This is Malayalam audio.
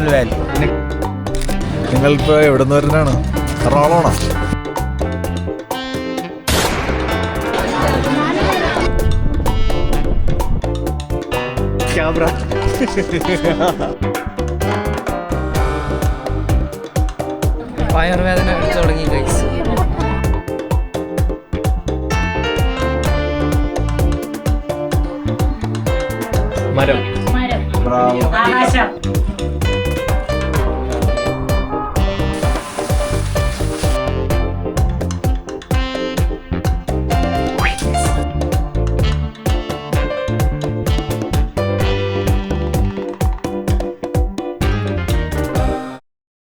കരുനാഗപ്പള്ളി വാലി. നിങ്ങളിപ്പോ എവിടെ നിന്ന് വരുന്നതാണ്? എറണാകുളമാണോ? ക്യാമറ വയറുവേദന എടുത്തു തുടങ്ങി ഗൈസ്. മരം, ആകാശം,